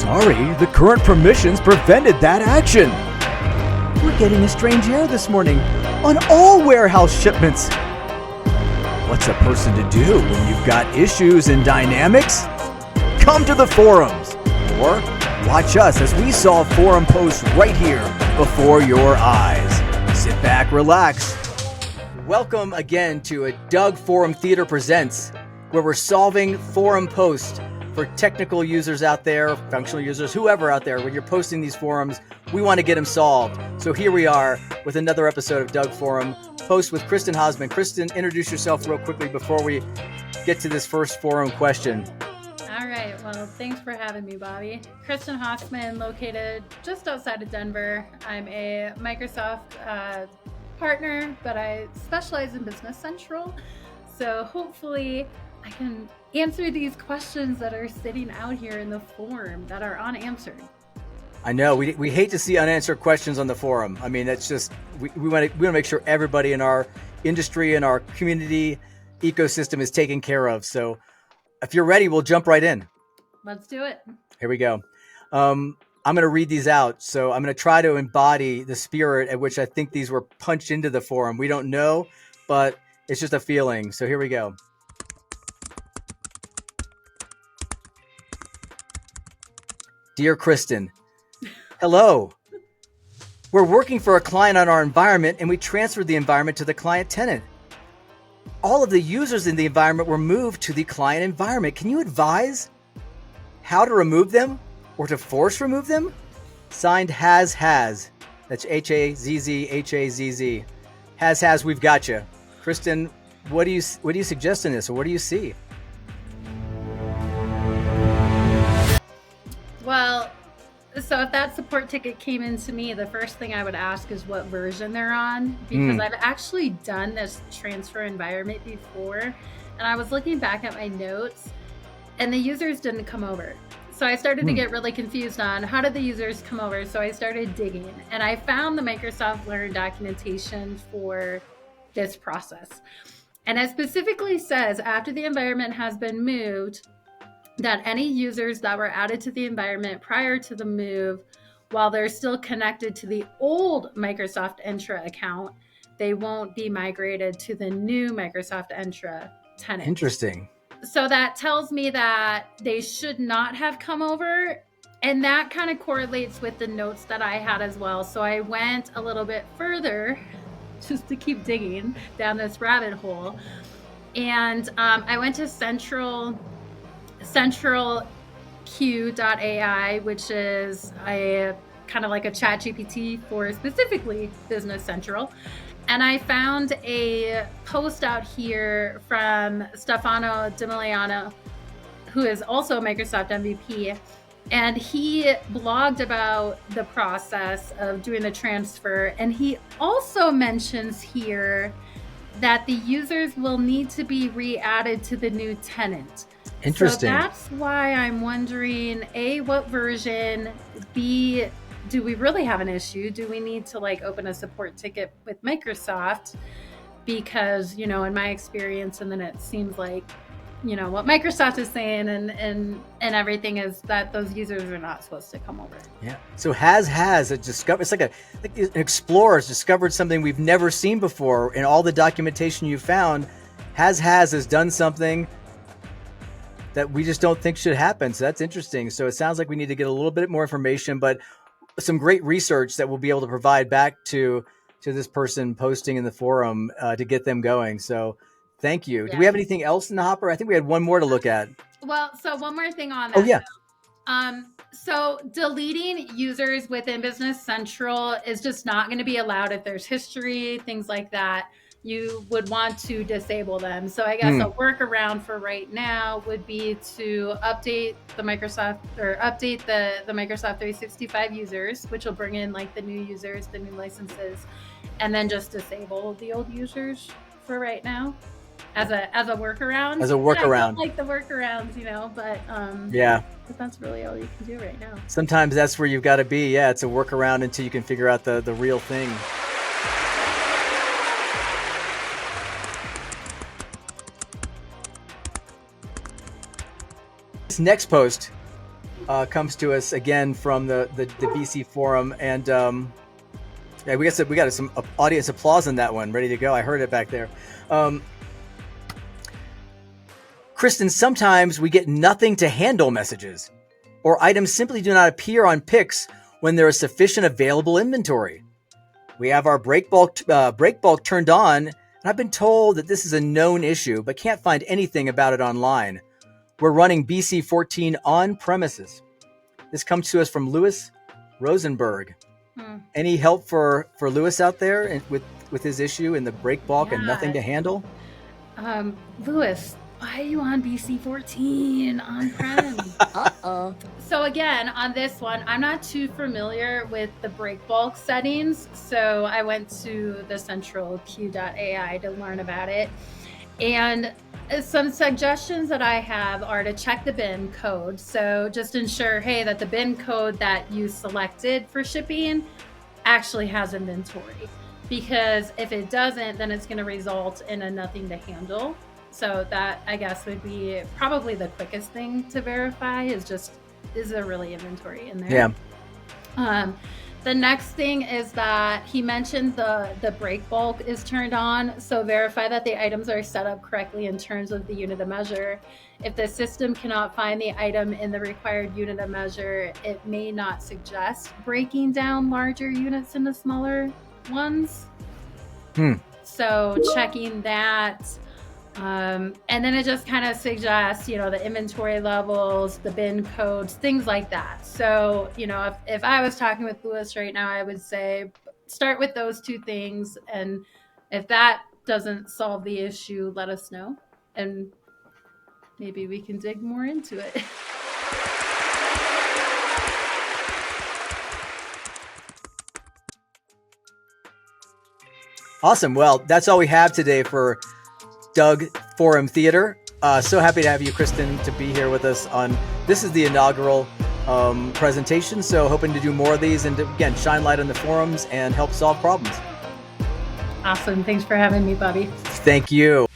Sorry, the current permissions prevented that action. We're getting a strange error this morning on all warehouse shipments. What's a person to do when you've got issues in Dynamics? Come to the forums, or watch us as we solve forum posts right here before your eyes. Sit back, relax. Welcome again to a Doug Forum Theater Presents, where we're solving forum posts for technical users out there, functional users, whoever out there. When you're posting these forums, we want to get them solved. So here we are with another episode of Doug Forum, post with Kristen Hosman. Kristen, introduce yourself real quickly before we get to this first forum question. All right. Well, thanks for having me, Bobby. Kristen Hosman, located just outside of Denver. I'm a Microsoft partner, but I specialize in Business Central. So hopefully I can answer these questions that are sitting out here in the forum that are unanswered. I know we hate to see unanswered questions on the forum. I mean, that's just we want to make sure everybody in our industry and our community ecosystem is taken care of. So if you're ready, we'll jump right in. Let's do it. Here we go. I'm going to read these out. So I'm going to try to embody the spirit at which I think these were punched into the forum. We don't know, but it's just a feeling. So here we go. Dear Kristen, hello. We're working for a client on our environment and we transferred the environment to the client tenant. All of the users in the environment were moved to the client environment. Can you advise how to remove them or to force remove them? Signed, Has. That's H-A-Z-Z. Has, we've got you. Kristen, what do you suggest in this, or what do you see? Well, so if that support ticket came into me, the first thing I would ask is what version they're on, because I've actually done this transfer environment before, and I was looking back at my notes and the users didn't come over. So I started to get really confused on how did the users come over. So I started digging and I found the Microsoft Learn documentation for this process. And it specifically says after the environment has been moved, that any users that were added to the environment prior to the move, while they're still connected to the old Microsoft Entra account, they won't be migrated to the new Microsoft Entra tenant. Interesting. So that tells me that they should not have come over. And that kind of correlates with the notes that I had as well. So I went a little bit further just to keep digging down this rabbit hole. And I went to centralq.ai, which is a kind of like a chat GPT for specifically Business Central. And I found a post out here from Stefano Dimiliano, who is also a Microsoft MVP. And he blogged about the process of doing the transfer. And he also mentions here that the users will need to be re-added to the new tenant. Interesting. So that's why I'm wondering, A, what version? B, do we really have an issue? Do we need to open a support ticket with Microsoft? Because, in my experience, and then it seems like, what Microsoft is saying and everything is that those users are not supposed to come over. Yeah. So Has it's like an explorer has discovered something we've never seen before. In all the documentation you found, has done something that we just don't think should happen. So that's interesting. So it sounds like we need to get a little bit more information, but some great research that we'll be able to provide back to this person posting in the forum to get them going. So thank you. Yeah. Do we have anything else in the hopper? I think we had one more to look at. Well, so one more thing on that. Oh, yeah. So deleting users within Business Central is just not going to be allowed if there's history, things like that. You would want to disable them. So I guess a workaround for right now would be to update the Microsoft 365 users, which will bring in the new users, the new licenses, and then just disable the old users for right now as a workaround. As a workaround. I don't like the workarounds, but but that's really all you can do right now. Sometimes that's where you've got to be. Yeah, it's a workaround until you can figure out the real thing. This next post comes to us again from the BC forum, and yeah, we got some audience applause on that one, ready to go. I heard it back there. Kristen, sometimes we get nothing to handle messages, or items simply do not appear on picks when there is sufficient available inventory. We have our Breakbulk turned on, and I've been told that this is a known issue, but can't find anything about it online. We're running BC14 on premises. This comes to us from Lewis Rosenberg. Any help for Lewis out there with his issue in the Breakbulk and nothing to handle? Lewis, why are you on BC14 on-prem? Uh-oh. So again, on this one, I'm not too familiar with the Breakbulk settings, so I went to the central Q.ai to learn about it. And some suggestions that I have are to check the bin code. So just ensure, hey, that the bin code that you selected for shipping actually has inventory. Because if it doesn't, then it's going to result in a nothing to handle. So that, I guess, would be probably the quickest thing to verify is there really inventory in there? Yeah. The next thing is that he mentioned the Breakbulk is turned on. So verify that the items are set up correctly in terms of the unit of measure. If the system cannot find the item in the required unit of measure, it may not suggest breaking down larger units into smaller ones. So checking that. And then it just kind of suggests, the inventory levels, the bin codes, things like that. So, if I was talking with Lewis right now, I would say start with those two things. And if that doesn't solve the issue, let us know. And maybe we can dig more into it. Awesome. Well, that's all we have today for Doug Forum Theater. So happy to have you, Kristen, to be here with us this is the inaugural presentation. So hoping to do more of these and again, shine light on the forums and help solve problems. Awesome. Thanks for having me, Bobby. Thank you.